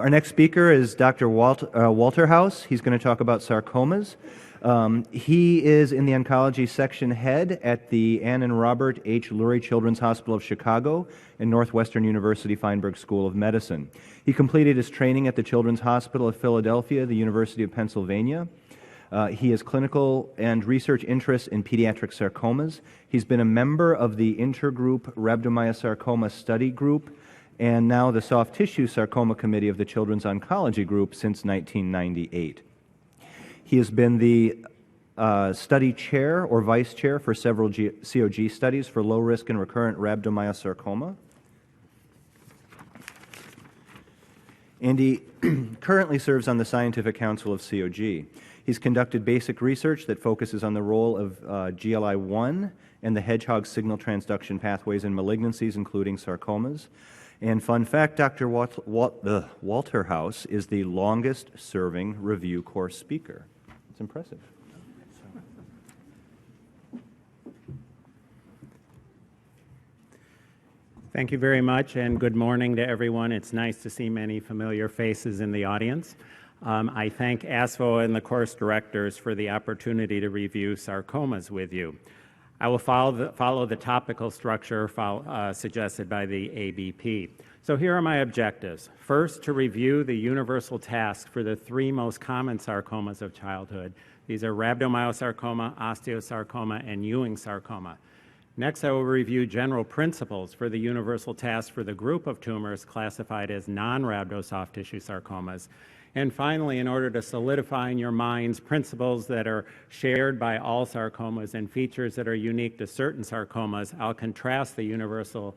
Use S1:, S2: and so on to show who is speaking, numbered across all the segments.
S1: Our next speaker is Dr. Walterhouse. He's going to talk about sarcomas. He is in the oncology section head at the Ann and Robert H. Lurie Children's Hospital of Chicago and Northwestern University Feinberg School of Medicine. He completed his training at the Children's Hospital of Philadelphia, the University of Pennsylvania. He has clinical and research interests in pediatric sarcomas. He's been a member of the intergroup rhabdomyosarcoma study group and now the Soft Tissue Sarcoma Committee of the Children's Oncology Group since 1998. He has been the study chair or vice chair for several COG studies for low-risk and recurrent rhabdomyosarcoma. And he currently serves on the Scientific Council of COG. He's conducted basic research that focuses on the role of GLI-1 and the hedgehog signal transduction pathways in malignancies, including sarcomas. And fun fact, Dr. Walterhouse is the longest-serving review course speaker. It's impressive.
S2: Thank you very much, and good morning to everyone. It's nice to see many familiar faces in the audience. I thank ASFO and the course directors for the opportunity to review sarcomas with you. I will follow the topical structure suggested by the ABP. So here are my objectives. First, to review the universal task for the three most common sarcomas of childhood. These are rhabdomyosarcoma, osteosarcoma, and Ewing sarcoma. Next, I will review general principles for the universal task for the group of tumors classified as non-rhabdo soft tissue sarcomas. And finally, in order to solidify in your minds principles that are shared by all sarcomas and features that are unique to certain sarcomas, I'll contrast the universal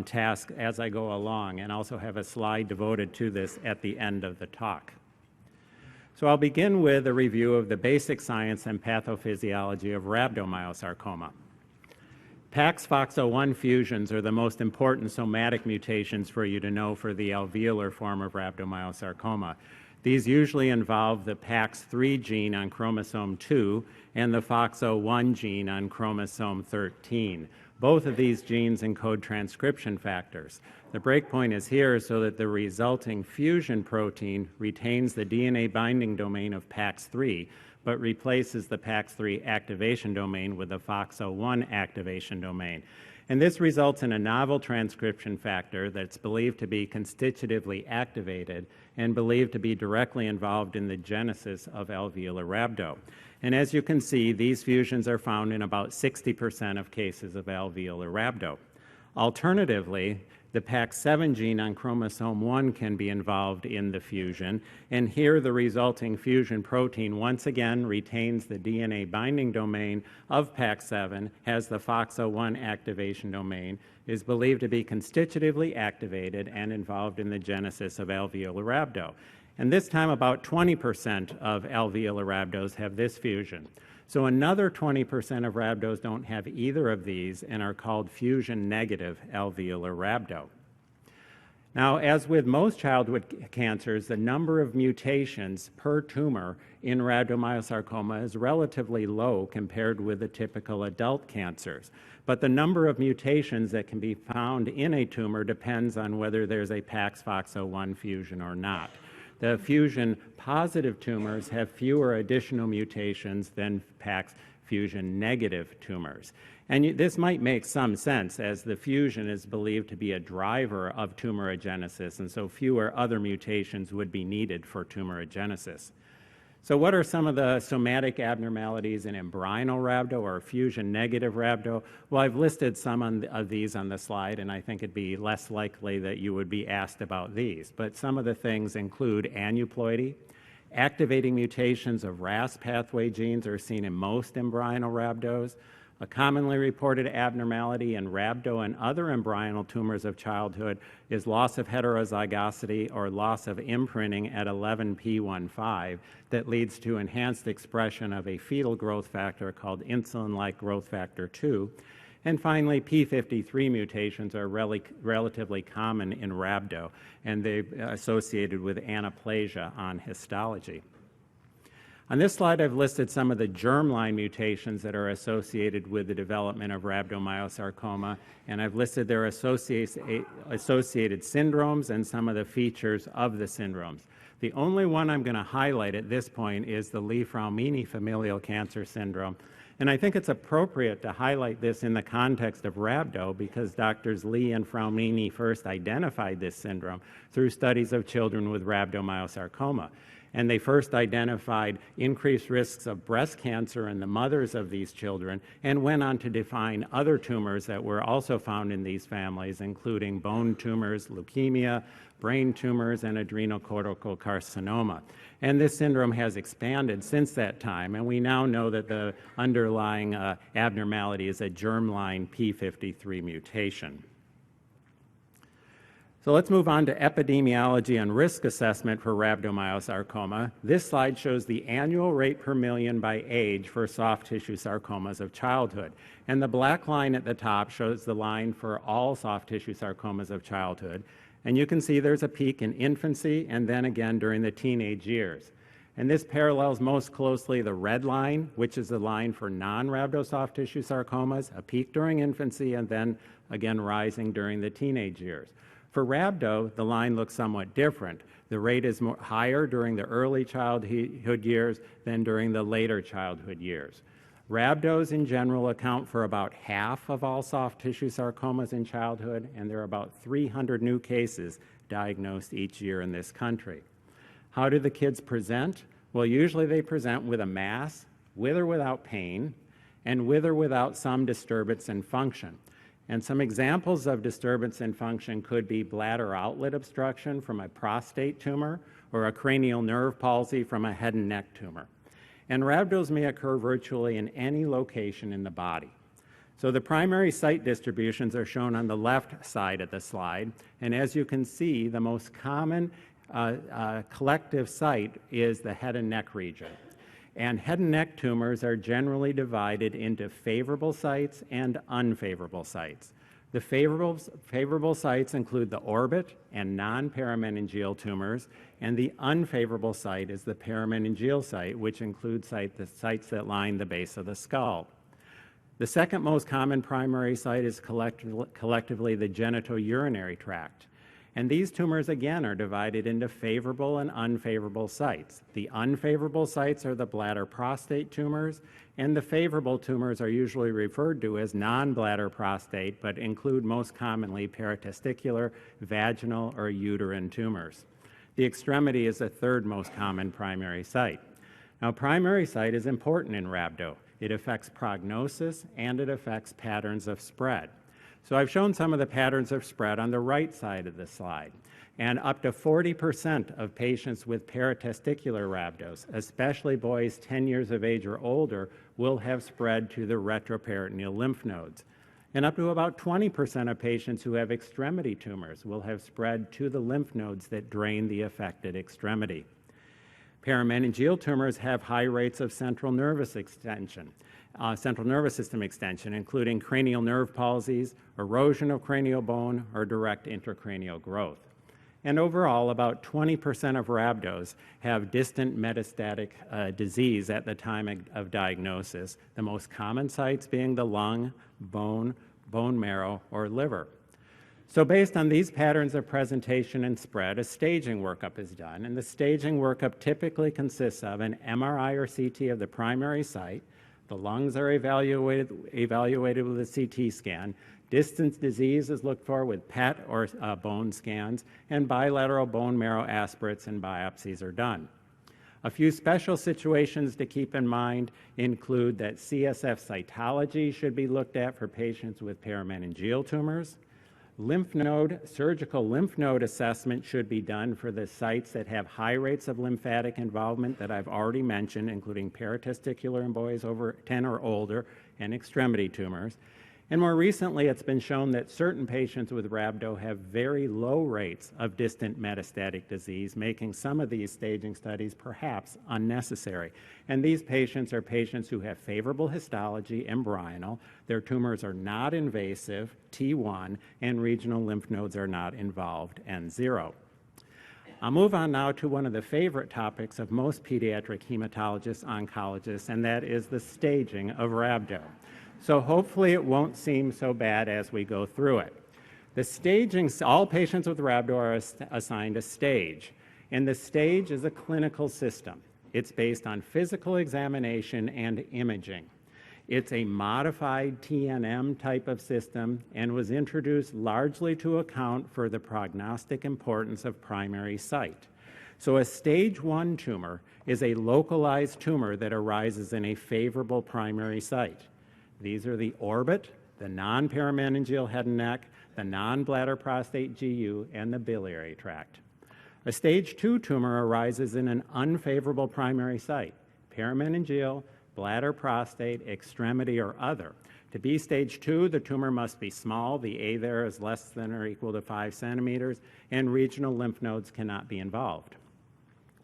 S2: task as I go along, and also have a slide devoted to this at the end of the talk. So I'll begin with a review of the basic science and pathophysiology of rhabdomyosarcoma. PAX-FOXO1 fusions are the most important somatic mutations for you to know for the alveolar form of rhabdomyosarcoma. These usually involve the PAX3 gene on chromosome 2 and the FOXO1 gene on chromosome 13. Both of these genes encode transcription factors. The breakpoint is here so that the resulting fusion protein retains the DNA binding domain of PAX3, but replaces the PAX3 activation domain with the FOXO1 activation domain. And this results in a novel transcription factor that's believed to be constitutively activated and believed to be directly involved in the genesis of alveolar rhabdo. And as you can see, these fusions are found in about 60% of cases of alveolar rhabdo. Alternatively, the PAX7 gene on chromosome 1 can be involved in the fusion, and here the resulting fusion protein once again retains the DNA binding domain of PAX7, has the FOXO1 activation domain, is believed to be constitutively activated and involved in the genesis of alveolar rhabdo. And this time about 20% of alveolar rhabdos have this fusion. So another 20% of rhabdos don't have either of these and are called fusion-negative alveolar rhabdo. Now, as with most childhood cancers, the number of mutations per tumor in rhabdomyosarcoma is relatively low compared with the typical adult cancers. But the number of mutations that can be found in a tumor depends on whether there's a PAX-FOXO1 fusion or not. The fusion-positive tumors have fewer additional mutations than PAX fusion-negative tumors. And this might make some sense, as the fusion is believed to be a driver of tumorigenesis, and so fewer other mutations would be needed for tumorigenesis. So what are some of the somatic abnormalities in embryonal rhabdo or fusion-negative rhabdo? Well, I've listed some of these on the slide, and I think it'd be less likely that you would be asked about these. But some of the things include aneuploidy. Activating mutations of RAS pathway genes are seen in most embryonal rhabdos. A commonly reported abnormality in rhabdo and other embryonal tumors of childhood is loss of heterozygosity or loss of imprinting at 11p15 that leads to enhanced expression of a fetal growth factor called insulin-like growth factor 2. And finally, p53 mutations are relatively common in rhabdo, and they're associated with anaplasia on histology. On this slide, I've listed some of the germline mutations that are associated with the development of rhabdomyosarcoma, and I've listed their associated syndromes and some of the features of the syndromes. The only one I'm going to highlight at this point is the Lee-Fraumeni familial cancer syndrome. And I think it's appropriate to highlight this in the context of rhabdo because Drs. Lee and Fraumeni first identified this syndrome through studies of children with rhabdomyosarcoma. And they first identified increased risks of breast cancer in the mothers of these children and went on to define other tumors that were also found in these families, including bone tumors, leukemia, brain tumors, and adrenal cortical carcinoma. And this syndrome has expanded since that time, and we now know that the underlying abnormality is a germline P53 mutation. So let's move on to epidemiology and risk assessment for rhabdomyosarcoma. This slide shows the annual rate per million by age for soft tissue sarcomas of childhood. And the black line at the top shows the line for all soft tissue sarcomas of childhood. And you can see there's a peak in infancy and then again during the teenage years. And this parallels most closely the red line, which is the line for non-rhabdo soft tissue sarcomas, a peak during infancy and then again rising during the teenage years. For rhabdo, the line looks somewhat different. The rate is higher during the early childhood years than during the later childhood years. Rhabdos in general account for about half of all soft tissue sarcomas in childhood, and there are about 300 new cases diagnosed each year in this country. How do the kids present? Well, usually they present with a mass, with or without pain, and with or without some disturbance in function. And some examples of disturbance in function could be bladder outlet obstruction from a prostate tumor or a cranial nerve palsy from a head and neck tumor. And rhabdos may occur virtually in any location in the body. So the primary site distributions are shown on the left side of the slide. And as you can see, the most common collective site is the head and neck region. And head and neck tumors are generally divided into favorable sites and unfavorable sites. The favorable sites include the orbit and non-parameningeal tumors, and the unfavorable site is the parameningeal site, which includes the sites that line the base of the skull. The second most common primary site is collectively the genitourinary tract. And these tumors, again, are divided into favorable and unfavorable sites. The unfavorable sites are the bladder prostate tumors, and the favorable tumors are usually referred to as non-bladder prostate, but include most commonly peritesticular, vaginal, or uterine tumors. The extremity is the third most common primary site. Now, primary site is important in rhabdo. It affects prognosis, and it affects patterns of spread. So I've shown some of the patterns of spread on the right side of the slide. And up to 40% of patients with peritesticular rhabdos, especially boys 10 years of age or older, will have spread to the retroperitoneal lymph nodes. And up to about 20% of patients who have extremity tumors will have spread to the lymph nodes that drain the affected extremity. Parameningeal tumors have high rates of central nervous system extension, including cranial nerve palsies, erosion of cranial bone, or direct intracranial growth. And overall, about 20% of rhabdos have distant metastatic disease at the time of diagnosis, the most common sites being the lung, bone marrow, or liver. So based on these patterns of presentation and spread, a staging workup is done, and the staging workup typically consists of an MRI or CT of the primary site. The lungs are evaluated with a CT scan. Distant disease is looked for with PET or bone scans, and bilateral bone marrow aspirates and biopsies are done. A few special situations to keep in mind include that CSF cytology should be looked at for patients with parameningeal tumors. Surgical lymph node assessment should be done for the sites that have high rates of lymphatic involvement that I've already mentioned, including peritesticular in boys over 10 or older and extremity tumors. And more recently, it's been shown that certain patients with rhabdo have very low rates of distant metastatic disease, making some of these staging studies perhaps unnecessary. And these patients are patients who have favorable histology, embryonal, their tumors are not invasive, T1, and regional lymph nodes are not involved, N0. I'll move on now to one of the favorite topics of most pediatric hematologists, oncologists, and that is the staging of rhabdo. So hopefully it won't seem so bad as we go through it. The staging, all patients with rhabdo are assigned a stage, and the stage is a clinical system. It's based on physical examination and imaging. It's a modified TNM type of system and was introduced largely to account for the prognostic importance of primary site. So a stage 1 tumor is a localized tumor that arises in a favorable primary site. These are the orbit, the non-parameningeal head and neck, the non-bladder prostate GU, and the biliary tract. A stage 2 tumor arises in an unfavorable primary site, parameningeal, bladder, prostate, extremity, or other. To be stage 2, the tumor must be small. The A there is less than or equal to 5 centimeters, and regional lymph nodes cannot be involved.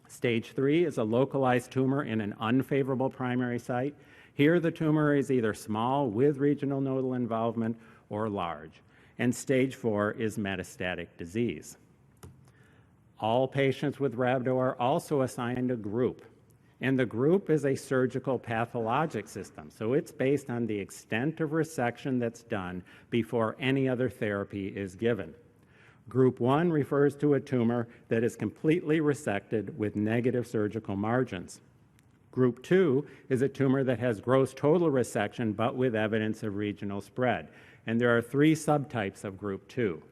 S2: Stage 3 is a localized tumor in an unfavorable primary site. Here, the tumor is either small with regional nodal involvement or large. And stage 4 is metastatic disease. All patients with rhabdo are also assigned a group. And the group is a surgical pathologic system, so it's based on the extent of resection that's done before any other therapy is given. Group 1 refers to a tumor that is completely resected with negative surgical margins. Group 2 is a tumor that has gross total resection but with evidence of regional spread. And there are 3 subtypes of Group 2.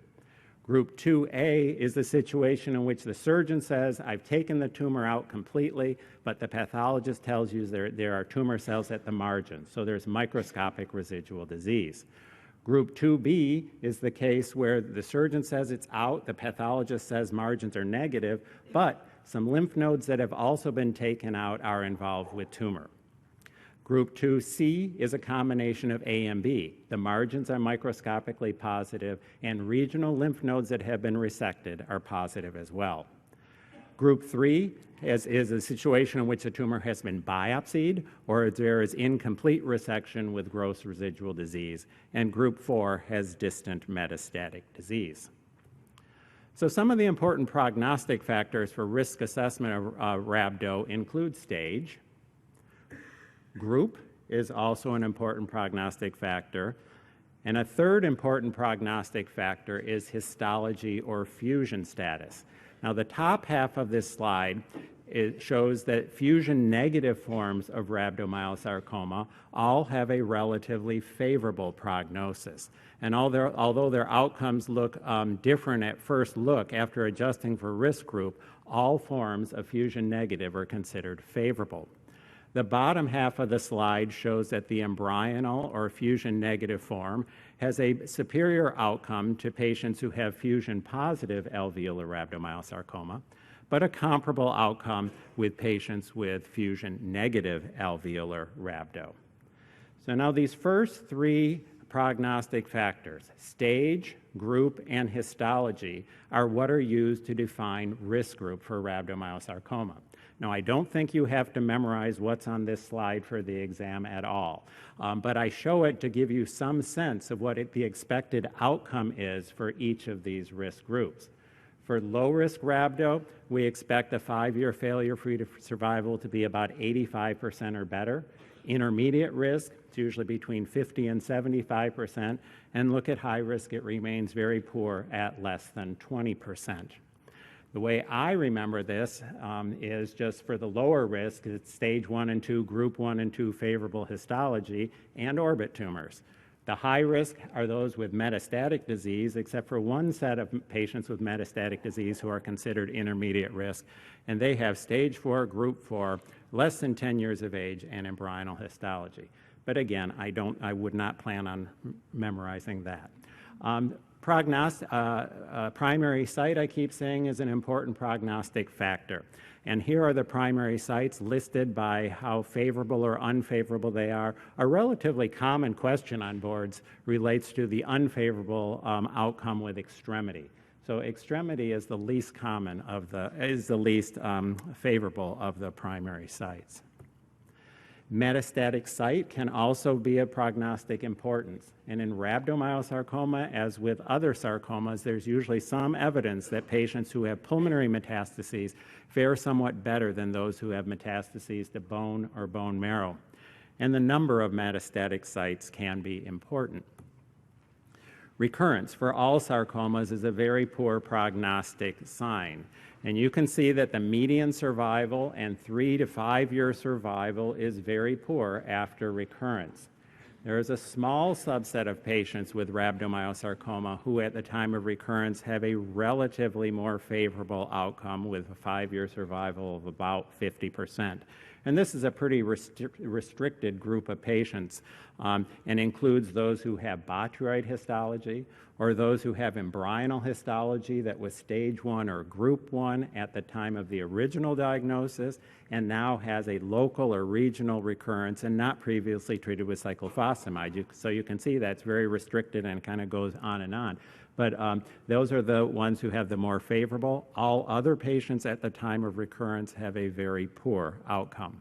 S2: Group 2A is the situation in which the surgeon says, I've taken the tumor out completely, but the pathologist tells you there are tumor cells at the margin, so there's microscopic residual disease. Group 2B is the case where the surgeon says it's out, the pathologist says margins are negative, but some lymph nodes that have also been taken out are involved with tumor. Group 2C is a combination of A and B. The margins are microscopically positive, and regional lymph nodes that have been resected are positive as well. Group 3 is a situation in which a tumor has been biopsied or there is incomplete resection with gross residual disease. And Group 4 has distant metastatic disease. So some of the important prognostic factors for risk assessment of rhabdo include stage. Group is also an important prognostic factor. And a third important prognostic factor is histology or fusion status. Now, the top half of this slide shows that fusion-negative forms of rhabdomyosarcoma all have a relatively favorable prognosis. And although their outcomes look different at first look after adjusting for risk group, all forms of fusion-negative are considered favorable. The bottom half of the slide shows that the embryonal or fusion-negative form has a superior outcome to patients who have fusion-positive alveolar rhabdomyosarcoma, but a comparable outcome with patients with fusion-negative alveolar rhabdo. So now these first 3 prognostic factors, stage, group, and histology, are what are used to define risk group for rhabdomyosarcoma. Now, I don't think you have to memorize what's on this slide for the exam at all, but I show it to give you some sense of what the expected outcome is for each of these risk groups. For low-risk rhabdo, we expect a 5-year failure-free survival to be about 85% or better. Intermediate risk, it's usually between 50 and 75%, and look at high risk, it remains very poor at less than 20%. The way I remember this is just for the lower risk, it's stage 1 and 2, group 1 and 2 favorable histology, and orbit tumors. The high risk are those with metastatic disease, except for one set of patients with metastatic disease who are considered intermediate risk, and they have stage 4, group 4, less than 10 years of age, and embryonal histology. But again, I would not plan on memorizing that. Primary site, I keep saying, is an important prognostic factor. And here are the primary sites listed by how favorable or unfavorable they are. A relatively common question on boards relates to the unfavorable outcome with extremity. So extremity is the least common of the, is the least favorable of the primary sites. Metastatic site can also be of prognostic importance. And in rhabdomyosarcoma, as with other sarcomas, there's usually some evidence that patients who have pulmonary metastases fare somewhat better than those who have metastases to bone or bone marrow. And the number of metastatic sites can be important. Recurrence for all sarcomas is a very poor prognostic sign. And you can see that the median survival and 3 to 5 year survival is very poor after recurrence. There is a small subset of patients with rhabdomyosarcoma who at the time of recurrence have a relatively more favorable outcome with a 5-year survival of about 50%. And this is a pretty restricted group of patients and includes those who have botryoid histology or those who have embryonal histology that was stage 1 or group 1 at the time of the original diagnosis and now has a local or regional recurrence and not previously treated with cyclophosphamide. So you can see that's very restricted and kind of goes on and on. But those are the ones who have the more favorable. All other patients at the time of recurrence have a very poor outcome.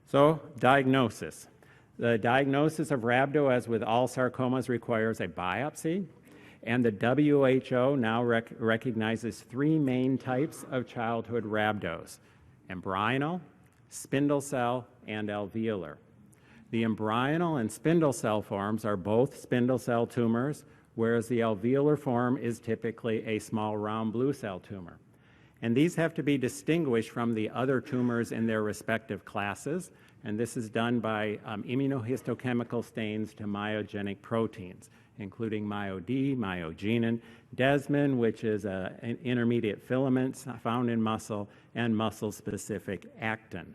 S2: So, diagnosis. The diagnosis of rhabdo, as with all sarcomas, requires a biopsy. And the WHO now recognizes 3 main types of childhood rhabdos: embryonal, spindle cell, and alveolar. The embryonal and spindle cell forms are both spindle cell tumors, whereas the alveolar form is typically a small round blue cell tumor. And these have to be distinguished from the other tumors in their respective classes, and this is done by immunohistochemical stains to myogenic proteins, including MyoD, myogenin, desmin, which is an intermediate filament found in muscle, and muscle-specific actin.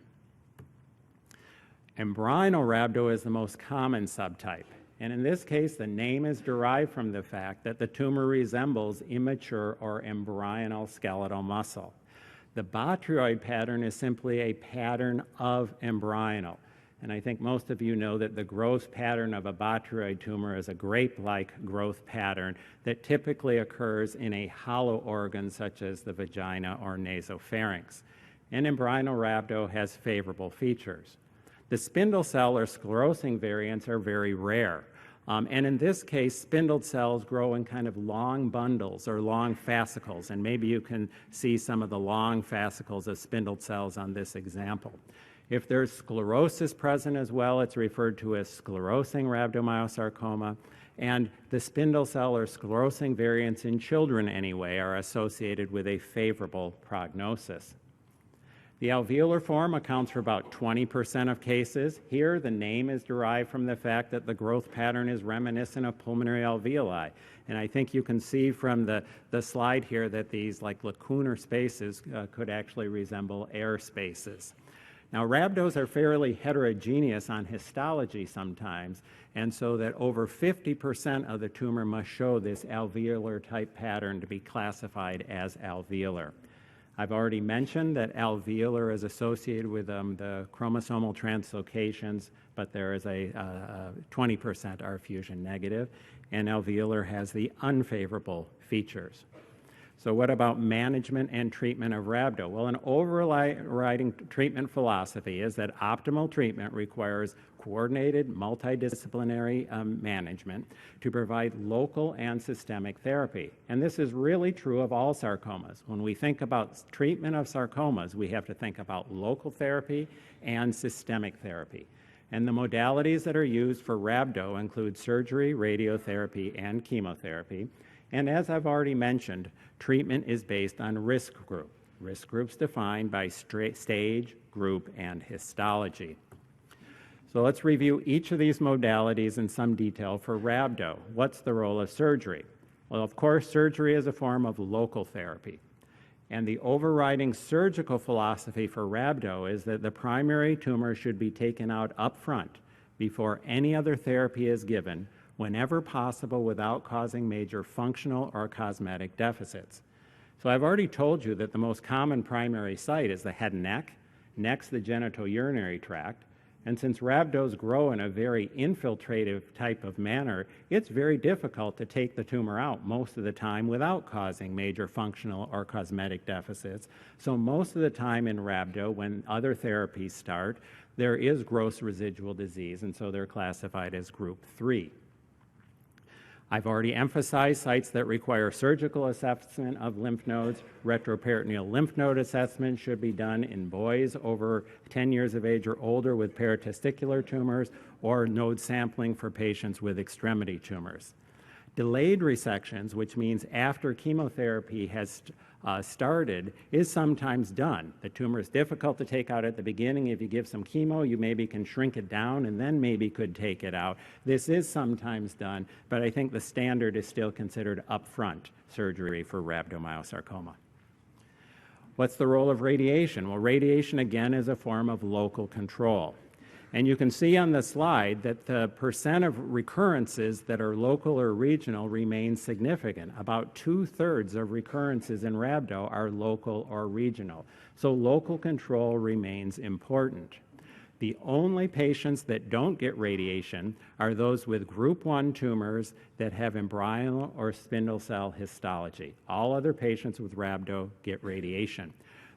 S2: Embryonal rhabdo is the most common subtype, and in this case, the name is derived from the fact that the tumor resembles immature or embryonal skeletal muscle. The botryoid pattern is simply a pattern of embryonal, and I think most of you know that the growth pattern of a botryoid tumor is a grape-like growth pattern that typically occurs in a hollow organ such as the vagina or nasopharynx. And embryonal rhabdo has favorable features. The spindle cell or sclerosing variants are very rare. And in this case, spindle cells grow in kind of long bundles or long fascicles, and maybe you can see some of the long fascicles of spindle cells on this example. If there's sclerosis present as well, it's referred to as sclerosing rhabdomyosarcoma, and the spindle cell or sclerosing variants in children anyway are associated with a favorable prognosis. The alveolar form accounts for about 20% of cases. Here, the name is derived from the fact that the growth pattern is reminiscent of pulmonary alveoli. And I think you can see from the slide here that these like lacunar spaces could actually resemble air spaces. Now, rhabdos are fairly heterogeneous on histology sometimes, and so that over 50% of the tumor must show this alveolar type pattern to be classified as alveolar. I've already mentioned that alveolar is associated with the chromosomal translocations, but there is a 20% are fusion negative, and alveolar has the unfavorable features. So what about management and treatment of rhabdo? Well, an overriding treatment philosophy is that optimal treatment requires coordinated multidisciplinary management to provide local and systemic therapy. And this is really true of all sarcomas. When we think about treatment of sarcomas, we have to think about local therapy and systemic therapy. And the modalities that are used for rhabdo include surgery, radiotherapy, and chemotherapy. And as I've already mentioned, treatment is based on risk groups defined by stage, group, and histology. So let's review each of these modalities in some detail for rhabdo. What's the role of surgery? Well, of course, surgery is a form of local therapy. And the overriding surgical philosophy for rhabdo is that the primary tumor should be taken out up front before any other therapy is given, whenever possible without causing major functional or cosmetic deficits. So I've already told you that the most common primary site is the head and neck, next the genitourinary tract, And since rhabdos grow in a very infiltrative type of manner, it's very difficult to take the tumor out most of the time without causing major functional or cosmetic deficits. So most of the time in rhabdo, when other therapies start, there is gross residual disease, and so they're classified as group 3. I've already emphasized sites that require surgical assessment of lymph nodes. Retroperitoneal lymph node assessment should be done in boys over 10 years of age or older with peritesticular tumors, or node sampling for patients with extremity tumors. Delayed resections, which means after chemotherapy has started, is sometimes done. The tumor is difficult to take out at the beginning. If you give some chemo, you maybe can shrink it down and then maybe could take it out. This is sometimes done, but I think the standard is still considered upfront surgery for rhabdomyosarcoma. What's the role of radiation? Well, radiation, again, is a form of local control. And you can see on the slide that the percent of recurrences that are local or regional remains significant. About 2/3 of recurrences in rhabdo are local or regional. So local control remains important. The only patients that don't get radiation are those with group 1 tumors that have embryonal or spindle cell histology. All other patients with rhabdo get radiation.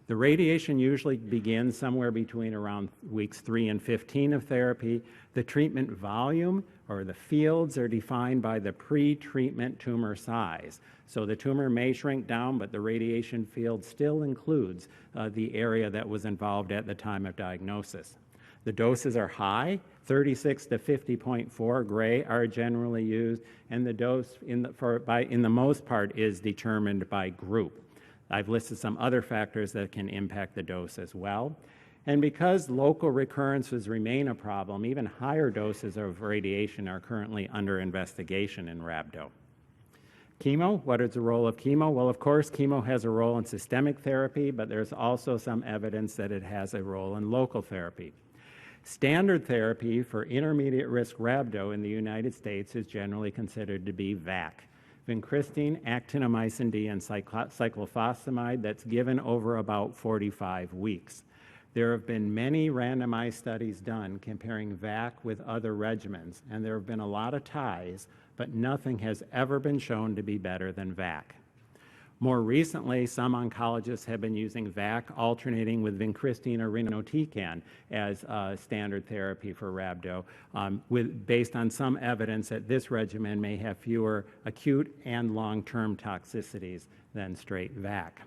S2: The radiation usually begins somewhere between around weeks 3 and 15 of therapy. The treatment volume, or the fields, are defined by the pre-treatment tumor size. So the tumor may shrink down, but the radiation field still includes the area that was involved at the time of diagnosis. The doses are high. 36 to 50.4 gray are generally used, and the dose in the most part is determined by group. I've listed some other factors that can impact the dose as well. And because local recurrences remain a problem, even higher doses of radiation are currently under investigation in rhabdo. Chemo, what is the role of chemo? Well, of course, chemo has a role in systemic therapy, but there's also some evidence that it has a role in local therapy. Standard therapy for intermediate risk rhabdo in the United States is generally considered to be VAC. Vincristine, actinomycin D, and cyclophosphamide that's given over about 45 weeks. There have been many randomized studies done comparing VAC with other regimens, and there have been a lot of ties, but nothing has ever been shown to be better than VAC. More recently, some oncologists have been using VAC alternating with vincristine or irinotecan as standard therapy for rhabdo, based on some evidence that this regimen may have fewer acute and long-term toxicities than straight VAC.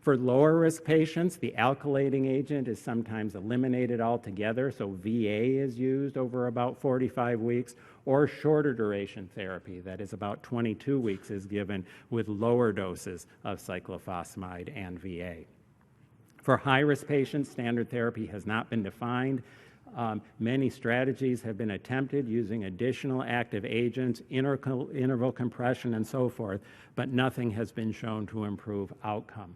S2: For lower risk patients, the alkylating agent is sometimes eliminated altogether, so VA is used over about 45 weeks, or shorter duration therapy, that is about 22 weeks, is given with lower doses of cyclophosphamide and VA. For high-risk patients, standard therapy has not been defined. Many strategies have been attempted using additional active agents, interval compression, and so forth, but nothing has been shown to improve outcome.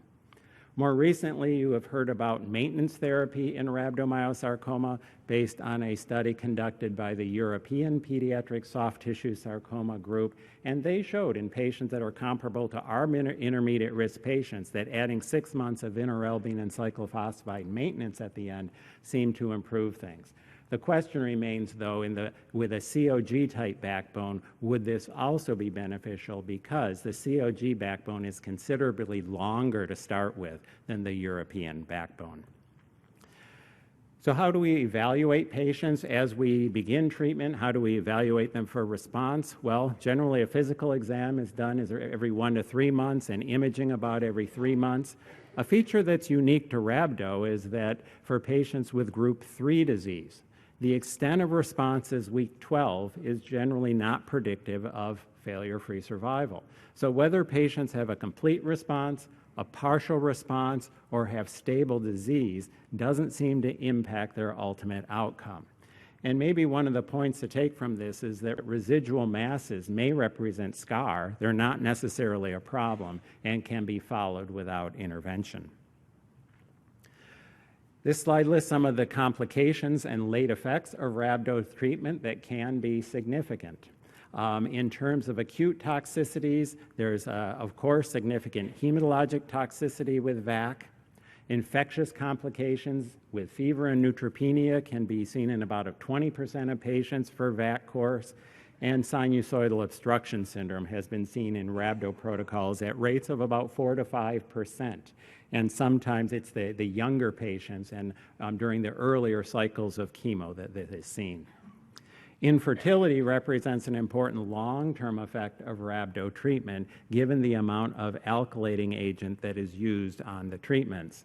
S2: More recently, you have heard about maintenance therapy in rhabdomyosarcoma based on a study conducted by the European Pediatric Soft Tissue Sarcoma Group, and they showed in patients that are comparable to our intermediate risk patients that adding 6 months of vinorelbine and cyclophosphamide maintenance at the end seemed to improve things. The question remains, though, with a COG-type backbone, would this also be beneficial, because the COG backbone is considerably longer to start with than the European backbone. So how do we evaluate patients as we begin treatment? How do we evaluate them for response? Well, generally a physical exam is done every 1 to 3 months, and imaging about every 3 months. A feature that's unique to rhabdo is that for patients with group 3 disease, the extent of responses week 12 is generally not predictive of failure-free survival. So whether patients have a complete response, a partial response, or have stable disease doesn't seem to impact their ultimate outcome. And maybe one of the points to take from this is that residual masses may represent scar. They're not necessarily a problem and can be followed without intervention. This slide lists some of the complications and late effects of rhabdo treatment that can be significant. In terms of acute toxicities, there's, of course, significant hematologic toxicity with VAC. Infectious complications with fever and neutropenia can be seen in about 20% of patients for VAC course, and sinusoidal obstruction syndrome has been seen in rhabdo protocols at rates of about 4 to 5%. And sometimes it's the younger patients and during the earlier cycles of chemo that is seen. Infertility represents an important long-term effect of rhabdo treatment given the amount of alkylating agent that is used on the treatments.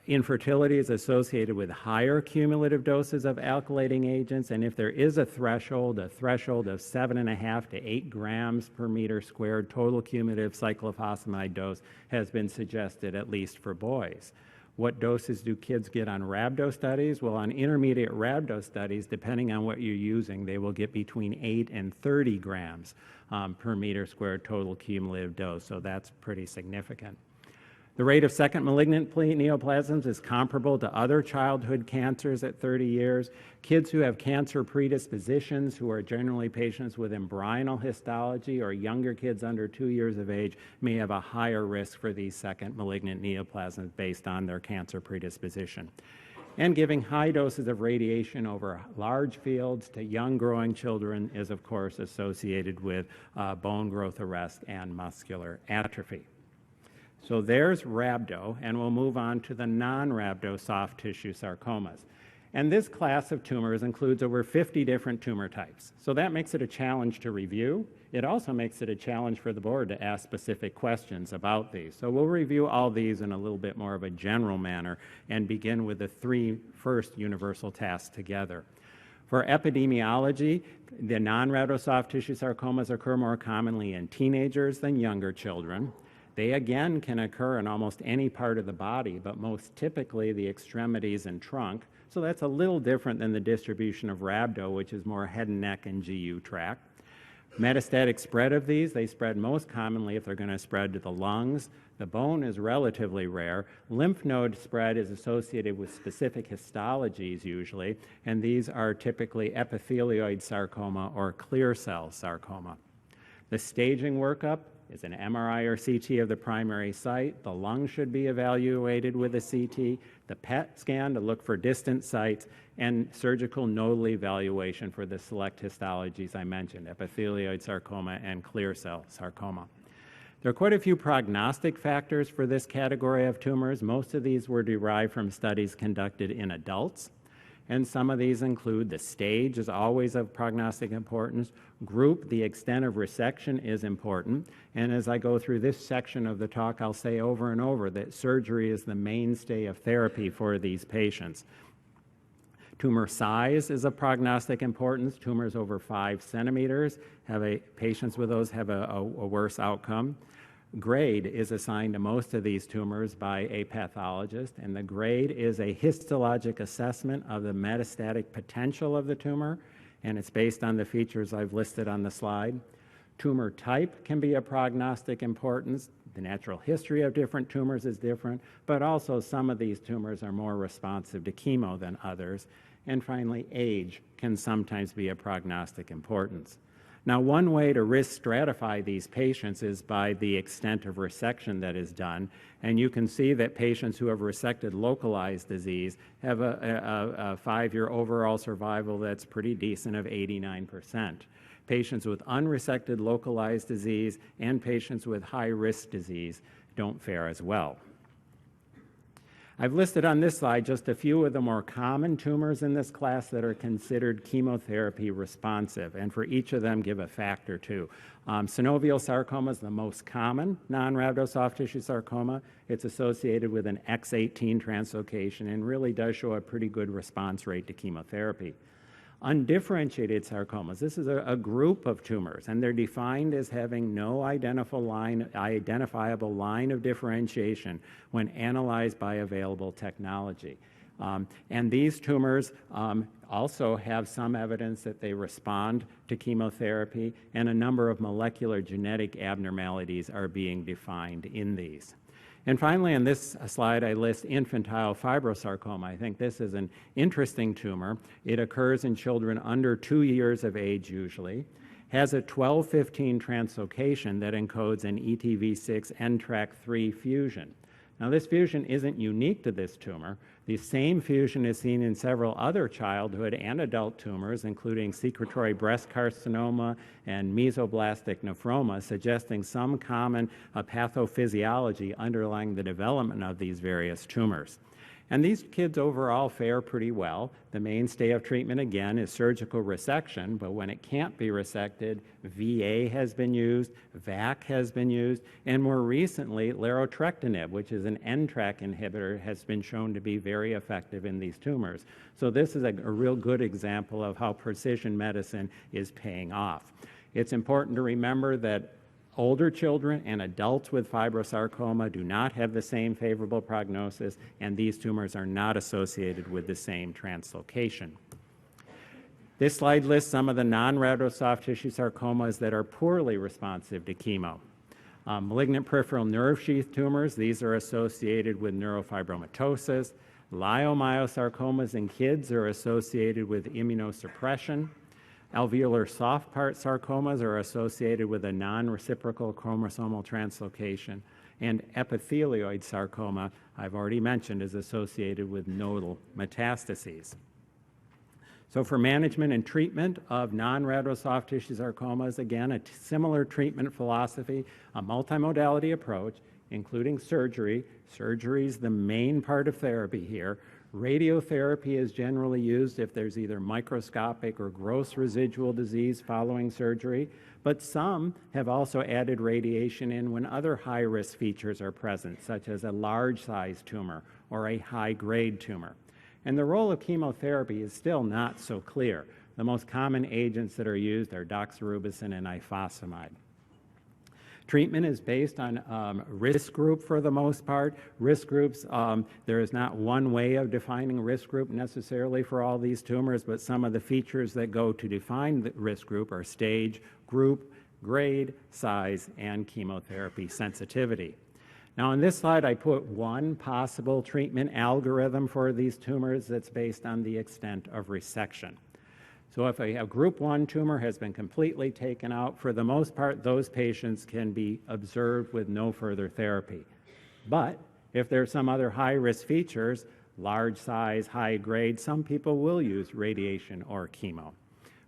S2: Infertility is associated with higher cumulative doses of alkylating agents, and if there is a threshold of 7.5 to 8 grams per meter squared total cumulative cyclophosphamide dose has been suggested, at least for boys. What doses do kids get on rhabdo studies? Well, on intermediate rhabdo studies, depending on what you're using, they will get between 8 and 30 grams per meter squared total cumulative dose, so that's pretty significant. The rate of second malignant neoplasms is comparable to other childhood cancers at 30 years. Kids who have cancer predispositions, who are generally patients with embryonal histology or younger kids under 2 years of age, may have a higher risk for these second malignant neoplasms based on their cancer predisposition. And giving high doses of radiation over large fields to young growing children is, of course, associated with bone growth arrest and muscular atrophy. So there's rhabdo, and we'll move on to the non-rhabdo soft tissue sarcomas. And this class of tumors includes over 50 different tumor types. So that makes it a challenge to review. It also makes it a challenge for the board to ask specific questions about these. So we'll review all these in a little bit more of a general manner and begin with the 3 first universal tasks together. For epidemiology, the non-rhabdo soft tissue sarcomas occur more commonly in teenagers than younger children. They again can occur in almost any part of the body, but most typically the extremities and trunk. So that's a little different than the distribution of rhabdo, which is more head and neck and GU tract. Metastatic spread of these, they spread most commonly if they're going to spread to the lungs. The bone is relatively rare. Lymph node spread is associated with specific histologies usually, and these are typically epithelioid sarcoma or clear cell sarcoma. The staging workup is an MRI or CT of the primary site. The lung should be evaluated with a CT, the PET scan to look for distant sites, and surgical nodal evaluation for the select histologies I mentioned, epithelioid sarcoma and clear cell sarcoma. There are quite a few prognostic factors for this category of tumors. Most of these were derived from studies conducted in adults. And some of these include the stage is always of prognostic importance. Group, the extent of resection is important. And as I go through this section of the talk, I'll say over and over that surgery is the mainstay of therapy for these patients. Tumor size is of prognostic importance. Tumors over 5 centimeters, patients with those have a worse outcome. Grade is assigned to most of these tumors by a pathologist, and the grade is a histologic assessment of the metastatic potential of the tumor, and it's based on the features I've listed on the slide. Tumor type can be a prognostic importance. The natural history of different tumors is different, but also some of these tumors are more responsive to chemo than others. And finally, age can sometimes be a prognostic importance. Now, one way to risk stratify these patients is by the extent of resection that is done, and you can see that patients who have resected localized disease have a 5-year overall survival that's pretty decent of 89%. Patients with unresected localized disease and patients with high-risk disease don't fare as well. I've listed on this slide just a few of the more common tumors in this class that are considered chemotherapy responsive, and for each of them give a fact or two. Synovial sarcoma is the most common non-rhabdo soft tissue sarcoma. It's associated with an X18 translocation and really does show a pretty good response rate to chemotherapy. Undifferentiated sarcomas, this is a group of tumors, and they're defined as having no identifiable line of differentiation when analyzed by available technology. And these tumors also have some evidence that they respond to chemotherapy, and a number of molecular genetic abnormalities are being defined in these. And finally, on this slide, I list infantile fibrosarcoma. I think this is an interesting tumor. It occurs in children under 2 years of age usually, has a 12-15 translocation that encodes an ETV6 NTRK3 fusion. Now, this fusion isn't unique to this tumor. The same fusion is seen in several other childhood and adult tumors, including secretory breast carcinoma and mesoblastic nephroma, suggesting some common pathophysiology underlying the development of these various tumors. And these kids overall fare pretty well. The mainstay of treatment, again, is surgical resection, but when it can't be resected, VA has been used, VAC has been used, and more recently, larotrectinib, which is an NTRK inhibitor, has been shown to be very effective in these tumors. So this is a real good example of how precision medicine is paying off. It's important to remember that older children and adults with fibrosarcoma do not have the same favorable prognosis, and these tumors are not associated with the same translocation. This slide lists some of the non-rhabdo soft tissue sarcomas that are poorly responsive to chemo. Malignant peripheral nerve sheath tumors, these are associated with neurofibromatosis. Leiomyosarcomas in kids are associated with immunosuppression. Alveolar soft part sarcomas are associated with a non-reciprocal chromosomal translocation, and epithelioid sarcoma, I've already mentioned, is associated with nodal metastases. So for management and treatment of non-rhabdo soft tissue sarcomas, again, a similar treatment philosophy, a multimodality approach, including surgery. Surgery is the main part of therapy here. Radiotherapy is generally used if there's either microscopic or gross residual disease following surgery, but some have also added radiation in when other high-risk features are present, such as a large-sized tumor or a high-grade tumor. And the role of chemotherapy is still not so clear. The most common agents that are used are doxorubicin and ifosfamide. Treatment is based on risk group for the most part. Risk groups, there is not one way of defining risk group necessarily for all these tumors, but some of the features that go to define the risk group are stage, group, grade, size, and chemotherapy sensitivity. Now on this slide I put one possible treatment algorithm for these tumors that's based on the extent of resection. So if a group 1 tumor has been completely taken out, for the most part, those patients can be observed with no further therapy. But if there are some other high-risk features, large size, high grade, some people will use radiation or chemo.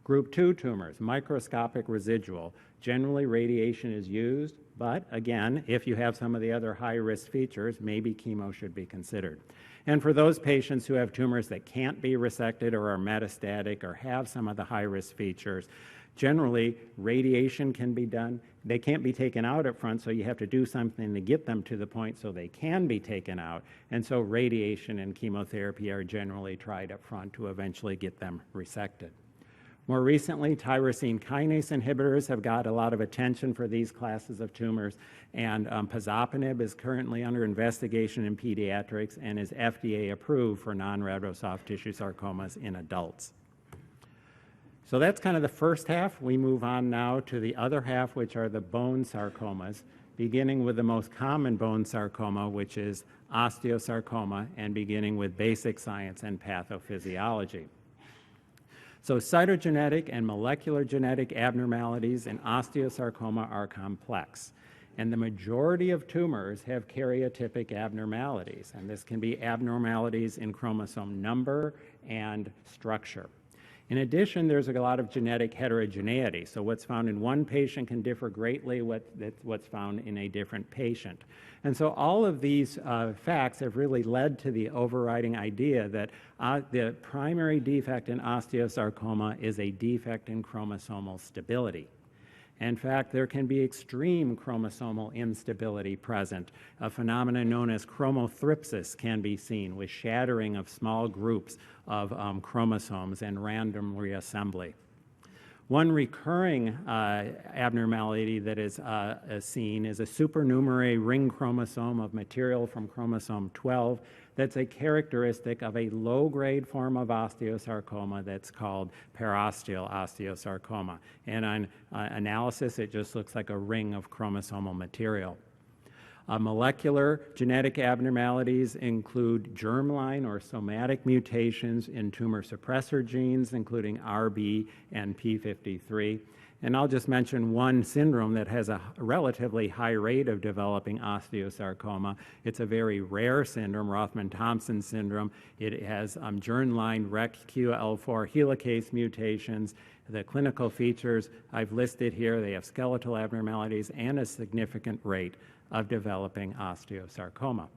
S2: Group 2 tumors, microscopic residual, generally radiation is used, but again, if you have some of the other high-risk features, maybe chemo should be considered. And for those patients who have tumors that can't be resected or are metastatic or have some of the high-risk features, generally radiation can be done. They can't be taken out up front, so you have to do something to get them to the point so they can be taken out. And so radiation and chemotherapy are generally tried up front to eventually get them resected. More recently, tyrosine kinase inhibitors have got a lot of attention for these classes of tumors, and pazopanib is currently under investigation in pediatrics and is FDA approved for non-rhabdo soft tissue sarcomas in adults. So that's kind of the first half. We move on now to the other half, which are the bone sarcomas, beginning with the most common bone sarcoma, which is osteosarcoma, and beginning with basic science and pathophysiology. So cytogenetic and molecular genetic abnormalities in osteosarcoma are complex, and the majority of tumors have karyotypic abnormalities, and this can be abnormalities in chromosome number and structure. In addition, there's a lot of genetic heterogeneity, so what's found in one patient can differ greatly what's found in a different patient. And so all of these facts have really led to the overriding idea that the primary defect in osteosarcoma is a defect in chromosomal stability. In fact, there can be extreme chromosomal instability present. A phenomenon known as chromothripsis can be seen with shattering of small groups of chromosomes and random reassembly. One recurring abnormality that is seen is a supernumerary ring chromosome of material from chromosome 12 that's a characteristic of a low-grade form of osteosarcoma that's called perosteal osteosarcoma. And on analysis, it just looks like a ring of chromosomal material. Molecular genetic abnormalities include germline or somatic mutations in tumor suppressor genes, including RB and P53. And I'll just mention one syndrome that has a relatively high rate of developing osteosarcoma. It's a very rare syndrome, Rothman-Thompson syndrome. It has germline REC-QL4 helicase mutations. The clinical features I've listed here, they have skeletal abnormalities and a significant rate of developing osteosarcoma.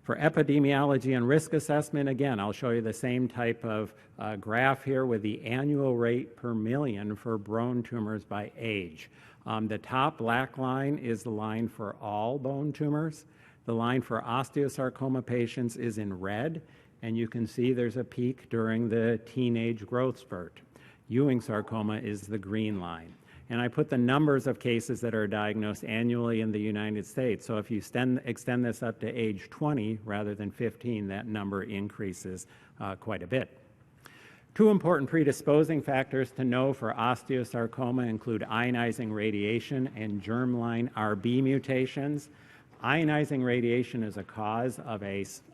S2: For epidemiology and risk assessment, again, I'll show you the same type of graph here with the annual rate per million for bone tumors by age. The top black line is the line for all bone tumors. The line for osteosarcoma patients is in red, and you can see there's a peak during the teenage growth spurt. Ewing sarcoma is the green line. And I put the numbers of cases that are diagnosed annually in the United States. So if you extend this up to age 20 rather than 15, that number increases quite a bit. Two important predisposing factors to know for osteosarcoma include ionizing radiation and germline RB mutations. Ionizing radiation is a cause of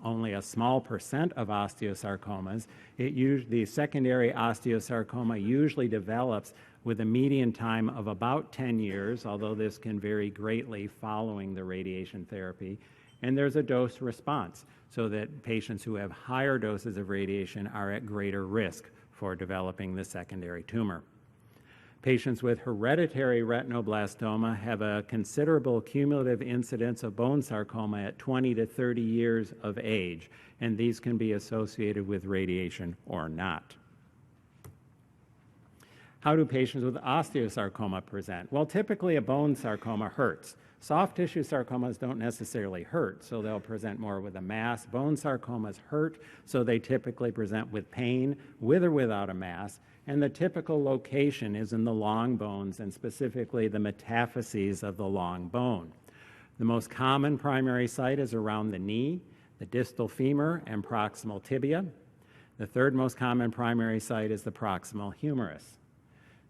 S2: only a small percent of osteosarcomas. The secondary osteosarcoma usually develops with a median time of about 10 years, although this can vary greatly following the radiation therapy. And there's a dose response, so that patients who have higher doses of radiation are at greater risk for developing the secondary tumor. Patients with hereditary retinoblastoma have a considerable cumulative incidence of bone sarcoma at 20 to 30 years of age, and these can be associated with radiation or not. How do patients with osteosarcoma present? Well, typically a bone sarcoma hurts. Soft tissue sarcomas don't necessarily hurt, so they'll present more with a mass. Bone sarcomas hurt, so they typically present with pain, with or without a mass. And the typical location is in the long bones, and specifically the metaphyses of the long bone. The most common primary site is around the knee, the distal femur, and proximal tibia. The third most common primary site is the proximal humerus.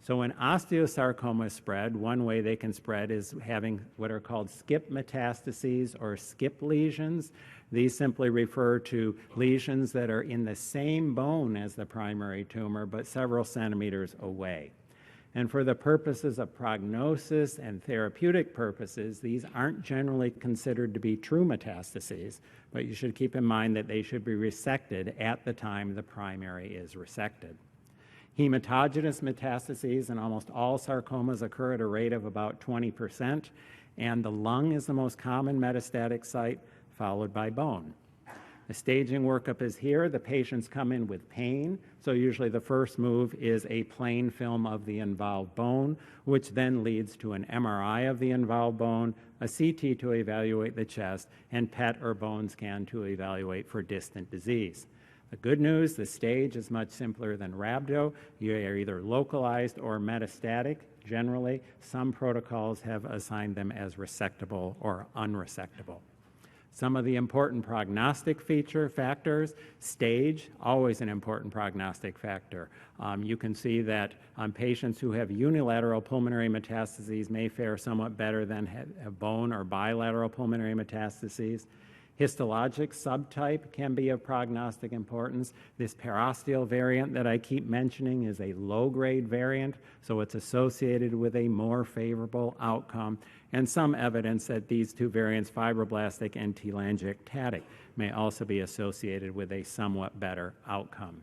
S2: So when osteosarcoma spread, one way they can spread is having what are called skip metastases or skip lesions. These simply refer to lesions that are in the same bone as the primary tumor, but several centimeters away. And for the purposes of prognosis and therapeutic purposes, these aren't generally considered to be true metastases, but you should keep in mind that they should be resected at the time the primary is resected. Hematogenous metastases in almost all sarcomas occur at a rate of about 20%, and the lung is the most common metastatic site, followed by bone. The staging workup is here. The patients come in with pain, so usually the first move is a plain film of the involved bone, which then leads to an MRI of the involved bone, a CT to evaluate the chest, and PET or bone scan to evaluate for distant disease. The good news, the stage is much simpler than rhabdo. You are either localized or metastatic. Generally, some protocols have assigned them as resectable or unresectable. Some of the important prognostic factors, stage, always an important prognostic factor. You can see that patients who have unilateral pulmonary metastases may fare somewhat better than have bone or bilateral pulmonary metastases. Histologic subtype can be of prognostic importance. This parosteal variant that I keep mentioning is a low-grade variant, so it's associated with a more favorable outcome, and some evidence that these two variants, fibroblastic and telangiectatic, may also be associated with a somewhat better outcome.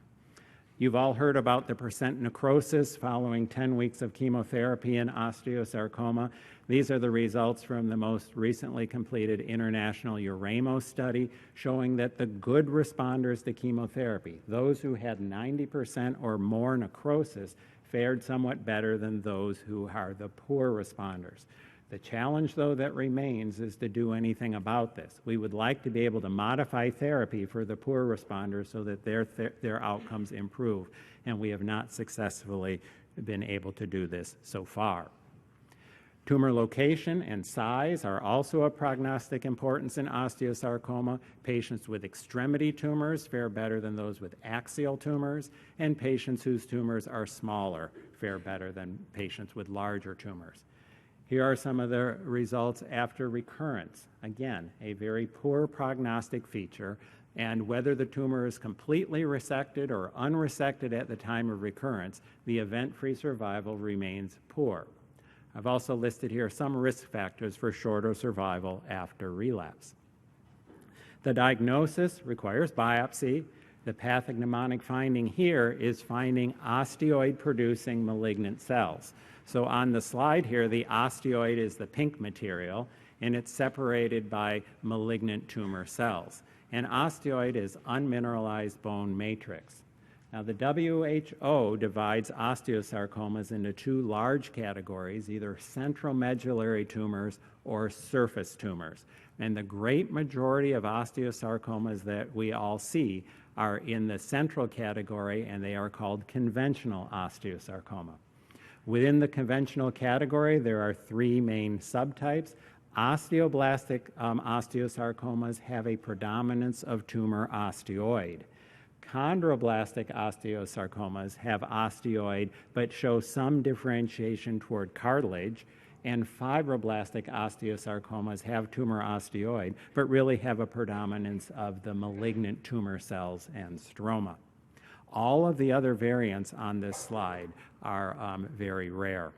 S2: You've all heard about the percent necrosis following 10 weeks of chemotherapy in osteosarcoma. These are the results from the most recently completed international URAMO study showing that the good responders to chemotherapy, those who had 90% or more necrosis, fared somewhat better than those who are the poor responders. The challenge, though, that remains is to do anything about this. We would like to be able to modify therapy for the poor responders so that their outcomes improve, and we have not successfully been able to do this so far. Tumor location and size are also of prognostic importance in osteosarcoma. Patients with extremity tumors fare better than those with axial tumors, and patients whose tumors are smaller fare better than patients with larger tumors. Here are some of the results after recurrence. Again, a very poor prognostic feature. And whether the tumor is completely resected or unresected at the time of recurrence, the event-free survival remains poor. I've also listed here some risk factors for shorter survival after relapse. The diagnosis requires biopsy. The pathognomonic finding here is finding osteoid-producing malignant cells. So on the slide here, the osteoid is the pink material, and it's separated by malignant tumor cells. And osteoid is unmineralized bone matrix. Now, the WHO divides osteosarcomas into two large categories, either central medullary tumors or surface tumors. And the great majority of osteosarcomas that we all see are in the central category, and they are called conventional osteosarcoma. Within the conventional category, there are three main subtypes. Osteoblastic osteosarcomas have a predominance of tumor osteoid. Chondroblastic osteosarcomas have osteoid but show some differentiation toward cartilage, and fibroblastic osteosarcomas have tumor osteoid but really have a predominance of the malignant tumor cells and stroma. All of the other variants on this slide are very rare.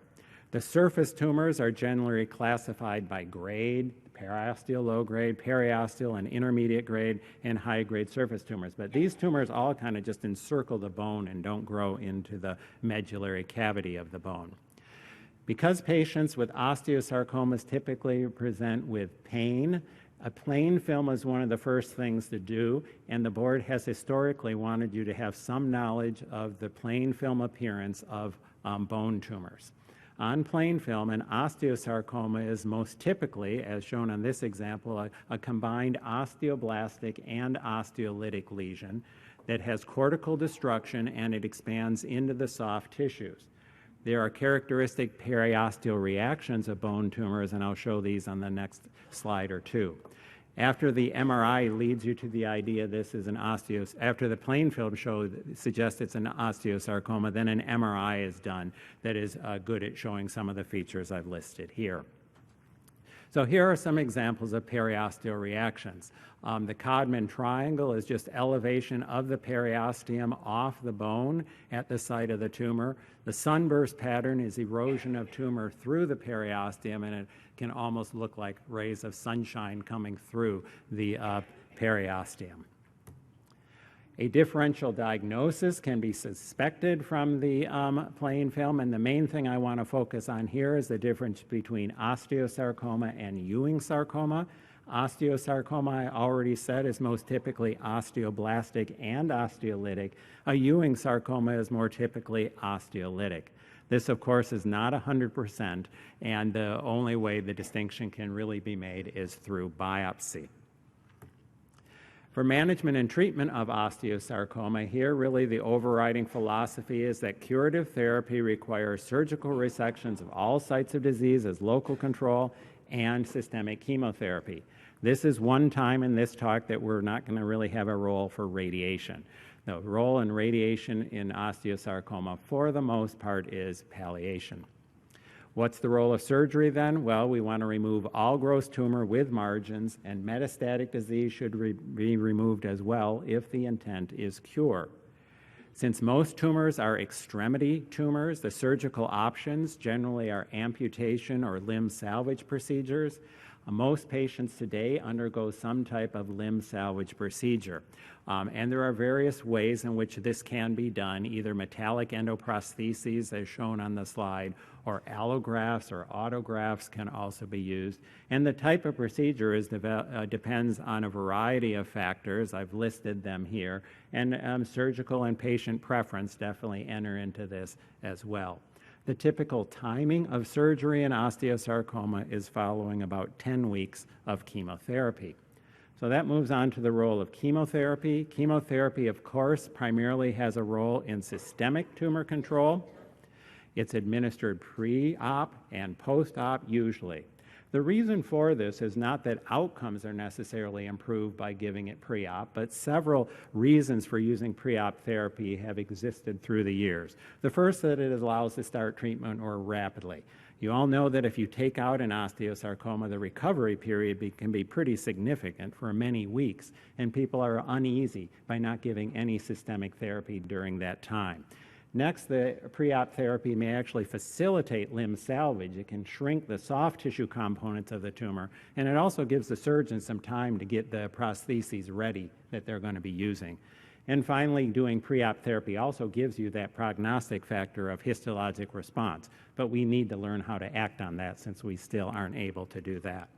S2: The surface tumors are generally classified by grade: periosteal, low grade, periosteal, and intermediate grade, and high grade surface tumors. But these tumors all kind of just encircle the bone and don't grow into the medullary cavity of the bone. Because patients with osteosarcomas typically present with pain, a plain film is one of the first things to do, and the board has historically wanted you to have some knowledge of the plain film appearance of bone tumors. On plain film, an osteosarcoma is most typically, as shown on this example, a combined osteoblastic and osteolytic lesion that has cortical destruction and it expands into the soft tissues. There are characteristic periosteal reactions of bone tumors, and I'll show these on the next slide or two. After the MRI leads you to the idea this is an after the plain film suggests it's an osteosarcoma, then an MRI is done that is good at showing some of the features I've listed here. So here are some examples of periosteal reactions. The Codman triangle is just elevation of the periosteum off the bone at the site of the tumor. The sunburst pattern is erosion of tumor through the periosteum, and it can almost look like rays of sunshine coming through the periosteum. A differential diagnosis can be suspected from the plain film, and the main thing I want to focus on here is the difference between osteosarcoma and Ewing sarcoma. Osteosarcoma, I already said, is most typically osteoblastic and osteolytic. A Ewing sarcoma is more typically osteolytic. This, of course, is not 100%, and the only way the distinction can really be made is through biopsy. For management and treatment of osteosarcoma, here really the overriding philosophy is that curative therapy requires surgical resections of all sites of disease as local control and systemic chemotherapy. This is one time in this talk that we're not going to really have a role for radiation. The role in radiation in osteosarcoma, for the most part, is palliation. What's the role of surgery then? Well, we want to remove all gross tumor with margins, and metastatic disease should be removed as well if the intent is cure. Since most tumors are extremity tumors, the surgical options generally are amputation or limb salvage procedures. Most patients today undergo some type of limb salvage procedure. And there are various ways in which this can be done, either metallic endoprostheses as shown on the slide, or allografts or autografts can also be used. And the type of procedure depends on a variety of factors. I've listed them here. And surgical and patient preference definitely enter into this as well. The typical timing of surgery in osteosarcoma is following about 10 weeks of chemotherapy. So that moves on to the role of chemotherapy. Chemotherapy, of course, primarily has a role in systemic tumor control. It's administered pre-op and post-op usually. The reason for this is not that outcomes are necessarily improved by giving it pre-op, but several reasons for using pre-op therapy have existed through the years. The first, that it allows to start treatment more rapidly. You all know that if you take out an osteosarcoma, the recovery period can be pretty significant for many weeks, and people are uneasy by not giving any systemic therapy during that time. Next, the pre-op therapy may actually facilitate limb salvage. It can shrink the soft tissue components of the tumor, and it also gives the surgeon some time to get the prostheses ready that they're going to be using. And finally, doing pre-op therapy also gives you that prognostic factor of histologic response, but we need to learn how to act on that since we still aren't able to do that.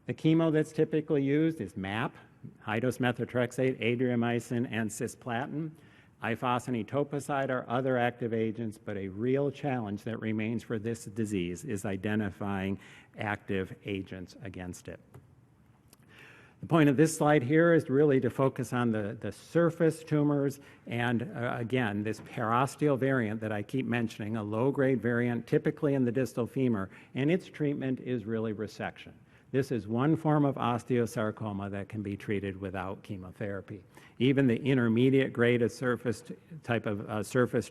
S2: The chemo that's typically used is MAP, high-dose methotrexate, adriamycin, and cisplatin. Ifosfamide etoposide are other active agents, but a real challenge that remains for this disease is identifying active agents against it. The point of this slide here is really to focus on the surface tumors and, again, this parosteal variant that I keep mentioning, a low-grade variant typically in the distal femur, and its treatment is really resection. This is one form of osteosarcoma that can be treated without chemotherapy. Even the intermediate grade of surface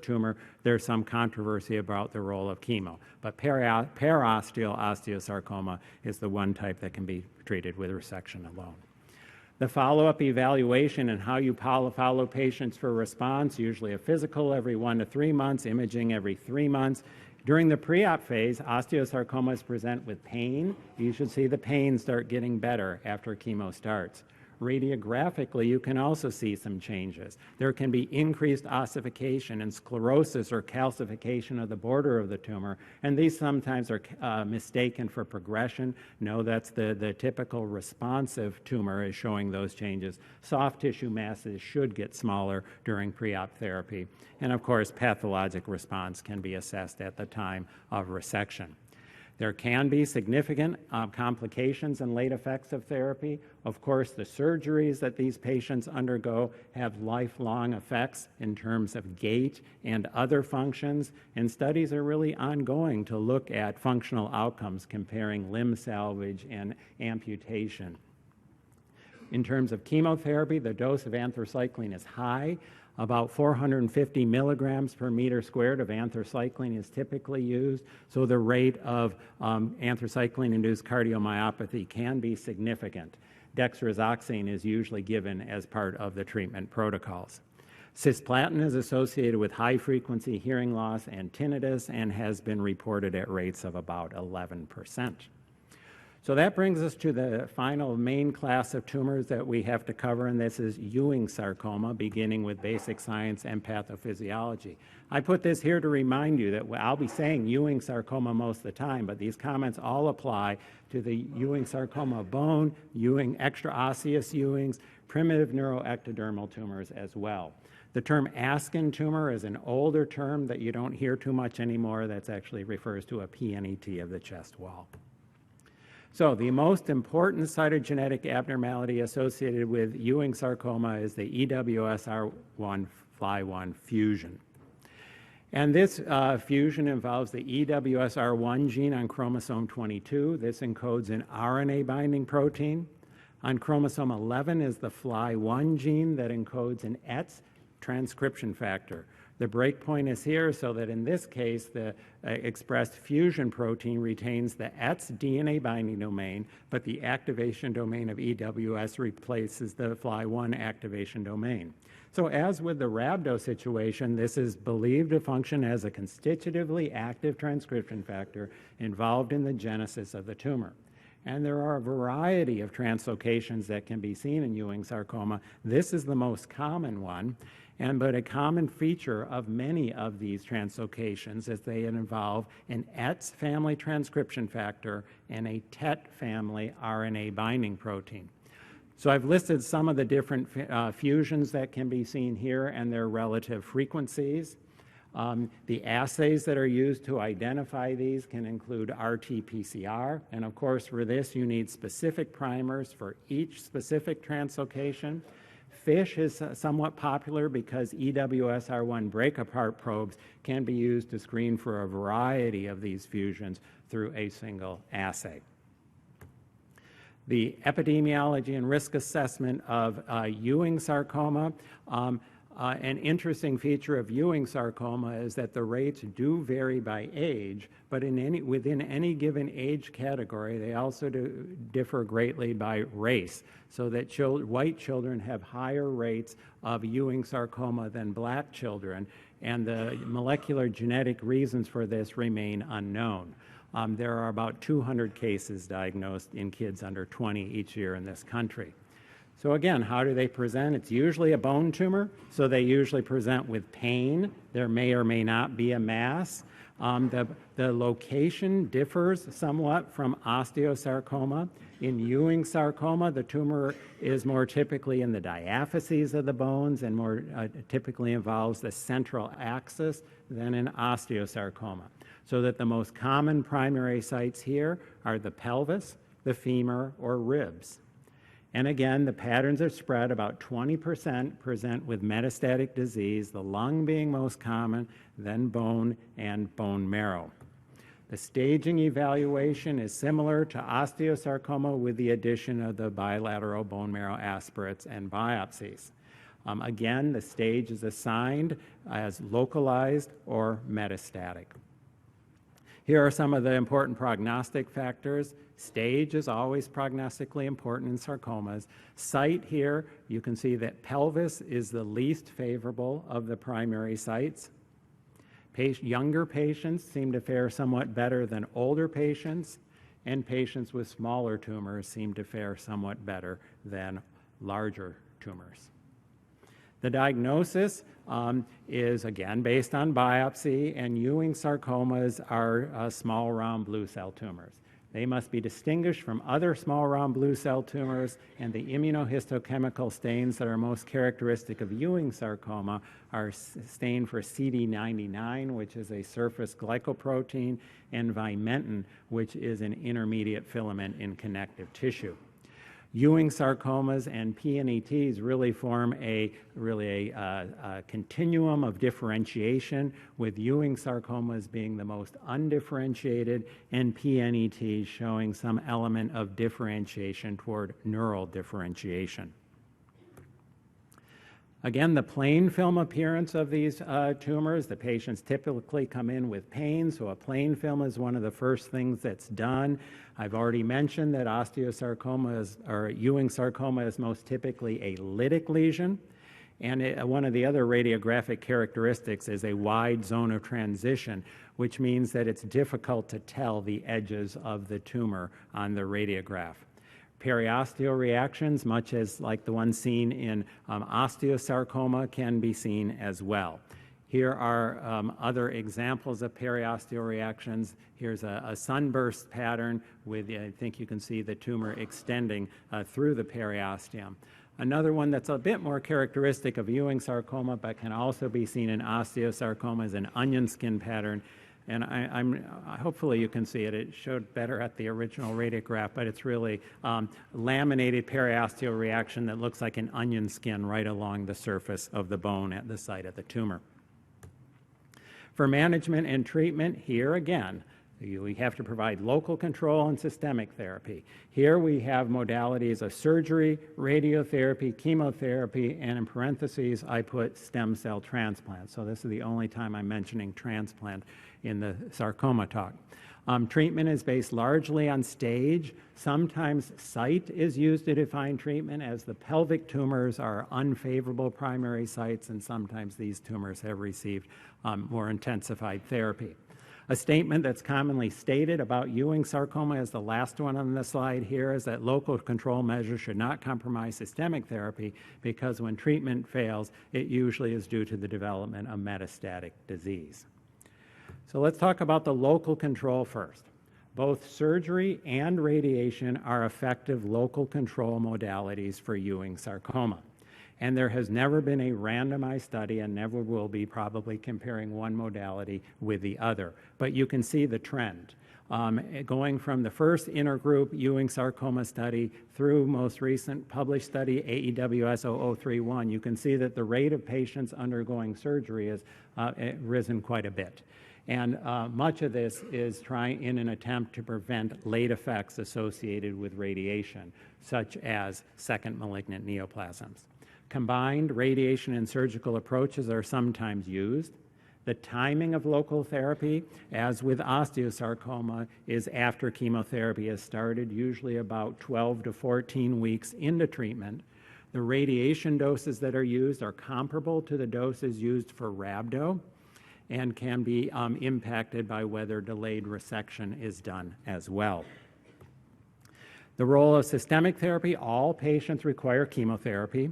S2: tumor, there's some controversy about the role of chemo. But parosteal osteosarcoma is the one type that can be treated with resection alone. The follow-up evaluation and how you follow patients for response, usually a physical every 1 to 3 months, imaging every 3 months. During the pre-op phase, osteosarcomas present with pain. You should see the pain start getting better after chemo starts. Radiographically, you can also see some changes. There can be increased ossification and sclerosis or calcification of the border of the tumor, and these sometimes are mistaken for progression. No, that's the typical responsive tumor is showing those changes. Soft tissue masses should get smaller during pre-op therapy. And of course, pathologic response can be assessed at the time of resection. There can be significant complications and late effects of therapy. Of course, the surgeries that these patients undergo have lifelong effects in terms of gait and other functions, and studies are really ongoing to look at functional outcomes comparing limb salvage and amputation. In terms of chemotherapy, the dose of anthracycline is high. About 450 milligrams per meter squared of anthracycline is typically used, so the rate of anthracycline-induced cardiomyopathy can be significant. Dexrazoxane is usually given as part of the treatment protocols. Cisplatin is associated with high-frequency hearing loss and tinnitus and has been reported at rates of about 11%. So that brings us to the final main class of tumors that we have to cover, and this is Ewing sarcoma, beginning with basic science and pathophysiology. I put this here to remind you that I'll be saying Ewing sarcoma most of the time, but these comments all apply to the Ewing sarcoma of bone, Ewing extraosseous Ewings, primitive neuroectodermal tumors as well. The term Askin tumor is an older term that you don't hear too much anymore. That actually refers to a PNET of the chest wall. So the most important cytogenetic abnormality associated with Ewing sarcoma is the EWSR1 Fly1 fusion. And this fusion involves the EWSR1 gene on chromosome 22. This encodes an RNA-binding protein. On chromosome 11 is the Fly1 gene that encodes an ETS transcription factor. The breakpoint is here so that in this case, the expressed fusion protein retains the ETS DNA binding domain, but the activation domain of EWS replaces the Fly1 activation domain. So as with the rhabdo situation, this is believed to function as a constitutively active transcription factor involved in the genesis of the tumor. And there are a variety of translocations that can be seen in Ewing sarcoma. This is the most common one, but a common feature of many of these translocations is they involve an ETS family transcription factor and a TET family RNA binding protein. So I've listed some of the different fusions that can be seen here and their relative frequencies. The assays that are used to identify these can include RT-PCR, and of course for this you need specific primers for each specific translocation. FISH is somewhat popular because EWSR1 break-apart probes can be used to screen for a variety of these fusions through a single assay. The epidemiology and risk assessment of Ewing sarcoma. An interesting feature of Ewing sarcoma is that the rates do vary by age, but within any given age category, they also differ greatly by race, so that white children have higher rates of Ewing sarcoma than black children, and the molecular genetic reasons for this remain unknown. There are about 200 cases diagnosed in kids under 20 each year in this country. So again, how do they present? It's usually a bone tumor, so they usually present with pain. There may or may not be a mass. The location differs somewhat from osteosarcoma. In Ewing sarcoma, the tumor is more typically in the diaphyses of the bones and more typically involves the central axis than in osteosarcoma. So that the most common primary sites here are the pelvis, the femur, or ribs. And again, the patterns are spread. About 20% present with metastatic disease, the lung being most common, then bone and bone marrow. The staging evaluation is similar to osteosarcoma with the addition of the bilateral bone marrow aspirates and biopsies. Again, the stage is assigned as localized or metastatic. Here are some of the important prognostic factors. Stage is always prognostically important in sarcomas. Site here, you can see that pelvis is the least favorable of the primary sites. Younger patients seem to fare somewhat better than older patients, and patients with smaller tumors seem to fare somewhat better than larger tumors. The diagnosis is, again, based on biopsy, and Ewing sarcomas are small round blue cell tumors. They must be distinguished from other small round blue cell tumors, and the immunohistochemical stains that are most characteristic of Ewing sarcoma are stained for CD99, which is a surface glycoprotein, and vimentin, which is an intermediate filament in connective tissue. Ewing sarcomas and PNETs really form a continuum of differentiation, with Ewing sarcomas being the most undifferentiated and PNETs showing some element of differentiation toward neural differentiation. Again, the plain film appearance of these tumors, the patients typically come in with pain, so a plain film is one of the first things that's done. I've already mentioned that osteosarcoma or Ewing sarcoma is most typically a lytic lesion, and one of the other radiographic characteristics is a wide zone of transition, which means that it's difficult to tell the edges of the tumor on the radiograph. Periosteal reactions, much as like the one seen in osteosarcoma, can be seen as well. Here are other examples of periosteal reactions. Here's a sunburst pattern with, I think you can see the tumor extending through the periosteum. Another one that's a bit more characteristic of Ewing sarcoma but can also be seen in osteosarcoma is an onion skin pattern. And hopefully you can see it. It showed better at the original radiograph, but it's really laminated periosteal reaction that looks like an onion skin right along the surface of the bone at the site of the tumor. For management and treatment, here again, we have to provide local control and systemic therapy. Here we have modalities of surgery, radiotherapy, chemotherapy, and in parentheses I put stem cell transplant. So this is the only time I'm mentioning transplant in the sarcoma talk. Treatment is based largely on stage. Sometimes site is used to define treatment, as the pelvic tumors are unfavorable primary sites, and sometimes these tumors have received more intensified therapy. A statement that's commonly stated about Ewing sarcoma, as the last one on the slide here, is that local control measures should not compromise systemic therapy, because when treatment fails, it usually is due to the development of metastatic disease. So let's talk about the local control first. Both surgery and radiation are effective local control modalities for Ewing sarcoma. And there has never been a randomized study, and never will be, probably comparing one modality with the other. But you can see the trend. Going from the first intergroup Ewing sarcoma study through most recent published study, AEWS 0031, you can see that the rate of patients undergoing surgery has risen quite a bit. And much of this is trying in an attempt to prevent late effects associated with radiation, such as second malignant neoplasms. Combined radiation and surgical approaches are sometimes used. The timing of local therapy, as with osteosarcoma, is after chemotherapy has started, usually about 12 to 14 weeks into treatment. The radiation doses that are used are comparable to the doses used for rhabdo and can be impacted by whether delayed resection is done as well. The role of systemic therapy, all patients require chemotherapy.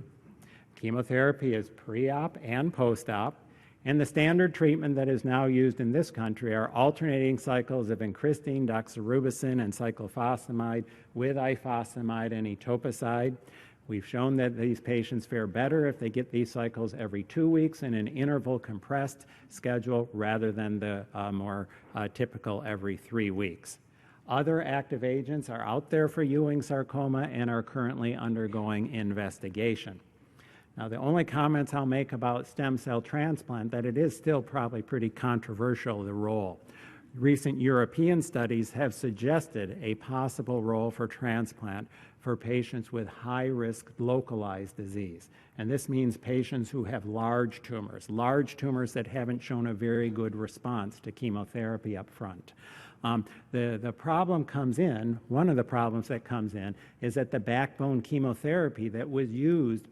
S2: Chemotherapy is pre-op and post-op, and the standard treatment that is now used in this country are alternating cycles of vincristine, doxorubicin, and cyclophosphamide with ifosfamide and etoposide. We've shown that these patients fare better if they get these cycles every 2 weeks in an interval compressed schedule rather than the more typical every 3 weeks. Other active agents are out there for Ewing sarcoma and are currently undergoing investigation. Now, the only comments I'll make about stem cell transplant, that it is still probably pretty controversial, the role. Recent European studies have suggested a possible role for transplant for patients with high-risk localized disease. And this means patients who have large tumors that haven't shown a very good response to chemotherapy up front. The problem comes in, one of the problems that comes in is that the backbone chemotherapy that was used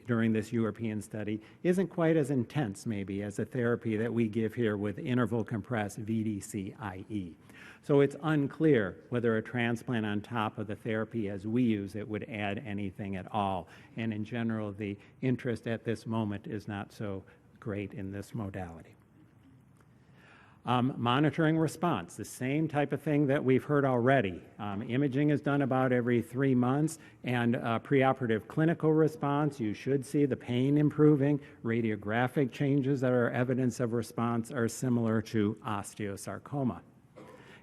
S2: during this European study isn't quite as intense maybe as the therapy that we give here with interval compressed VDC-IE. So it's unclear whether a transplant on top of the therapy as we use it would add anything at all. And in general, the interest at this moment is not so great in this modality. Monitoring response, the same type of thing that we've heard already. Imaging is done about every 3 months, and preoperative clinical response, you should see the pain improving. Radiographic changes that are evidence of response are similar to osteosarcoma.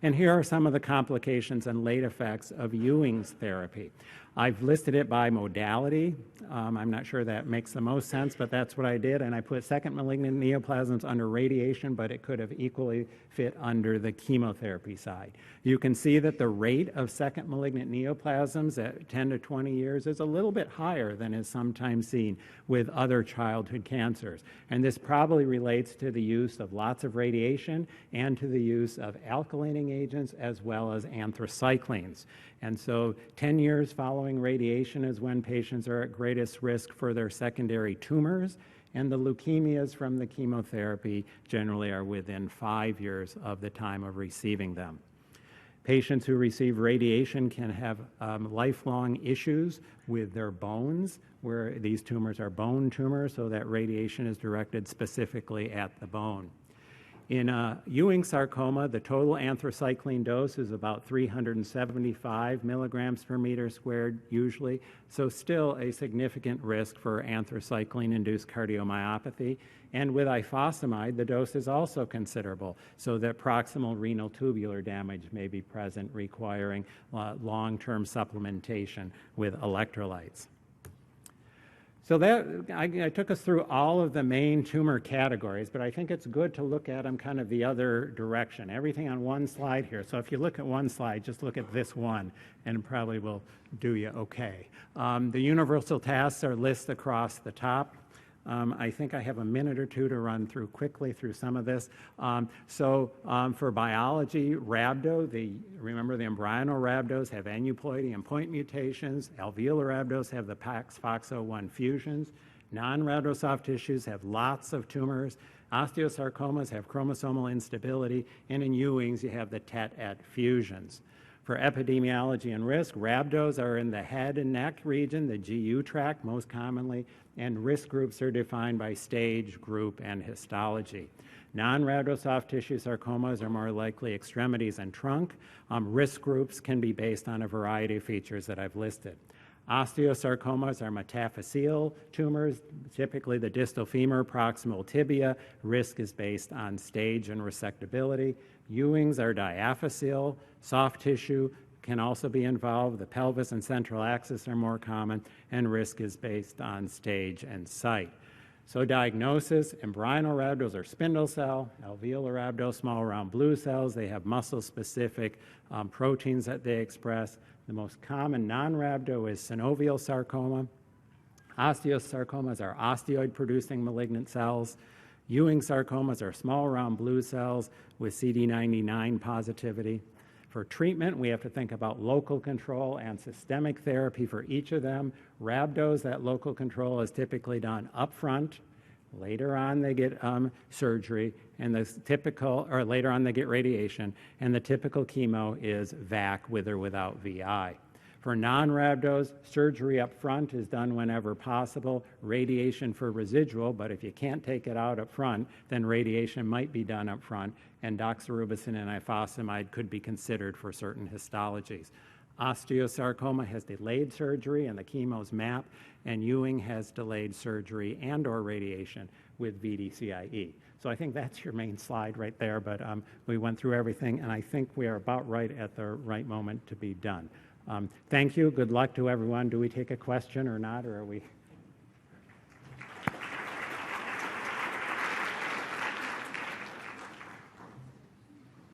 S2: And here are some of the complications and late effects of Ewing's therapy. I've listed it by modality. I'm not sure that makes the most sense, but that's what I did. And I put second malignant neoplasms under radiation, but it could have equally fit under the chemotherapy side. You can see that the rate of second malignant neoplasms at 10 to 20 years is a little bit higher than is sometimes seen with other childhood cancers. And this probably relates to the use of lots of radiation and to the use of alkylating agents as well as anthracyclines. And so 10 years following radiation is when patients are at greatest risk for their secondary tumors, and the leukemias from the chemotherapy generally are within 5 years of the time of receiving them. Patients who receive radiation can have lifelong issues with their bones, where these tumors are bone tumors, so that radiation is directed specifically at the bone. In Ewing sarcoma, the total anthracycline dose is about 375 milligrams per meter squared usually, so still a significant risk for anthracycline-induced cardiomyopathy. And with ifosfamide, the dose is also considerable, so that proximal renal tubular damage may be present, requiring long-term supplementation with electrolytes. So that I took us through all of the main tumor categories, but I think it's good to look at them kind of the other direction. Everything on one slide here. So if you look at one slide, just look at this one, and it probably will do you okay. The universal tasks are listed across the top. I think I have a minute or two to run through quickly through some of this. For biology, rhabdo, remember the embryonal rhabdos have aneuploidy and point mutations. Alveolar rhabdos have the PAX-FOXO1 fusions. Non-rhabdo soft tissues have lots of tumors. Osteosarcomas have chromosomal instability. And in Ewing's, you have the TET-ET fusions. For epidemiology and risk, rhabdos are in the head and neck region, the GU tract most commonly, and risk groups are defined by stage, group, and histology. Non-rhabdo soft tissue sarcomas are more likely extremities and trunk. Risk groups can be based on a variety of features that I've listed. Osteosarcomas are metaphyseal tumors, typically the distal femur, proximal tibia. Risk is based on stage and resectability. Ewing's are diaphyseal, soft tissue can also be involved. The pelvis and central axis are more common, and risk is based on stage and site. So diagnosis, embryonal rhabdos are spindle cell, alveolar rhabdos, small round blue cells. They have muscle-specific proteins that they express. The most common non-rhabdo is synovial sarcoma. Osteosarcomas are osteoid-producing malignant cells. Ewing sarcomas are small round blue cells with CD99 positivity. For treatment, we have to think about local control and systemic therapy for each of them. Rhabdos, that local control is typically done up front. Later on, they get surgery, and later on they get radiation, and the typical chemo is VAC with or without VI. For non-rhabdos, surgery up front is done whenever possible, radiation for residual, but if you can't take it out up front, then radiation might be done up front, and doxorubicin and ifosfamide could be considered for certain histologies. Osteosarcoma has delayed surgery and the chemo's MAP, and Ewing has delayed surgery and or radiation with VDCIE. So I think that's your main slide right there, but we went through everything, and I think we are about right at the right moment to be done. Thank you. Good luck to everyone. Do we take a question or not, or are we...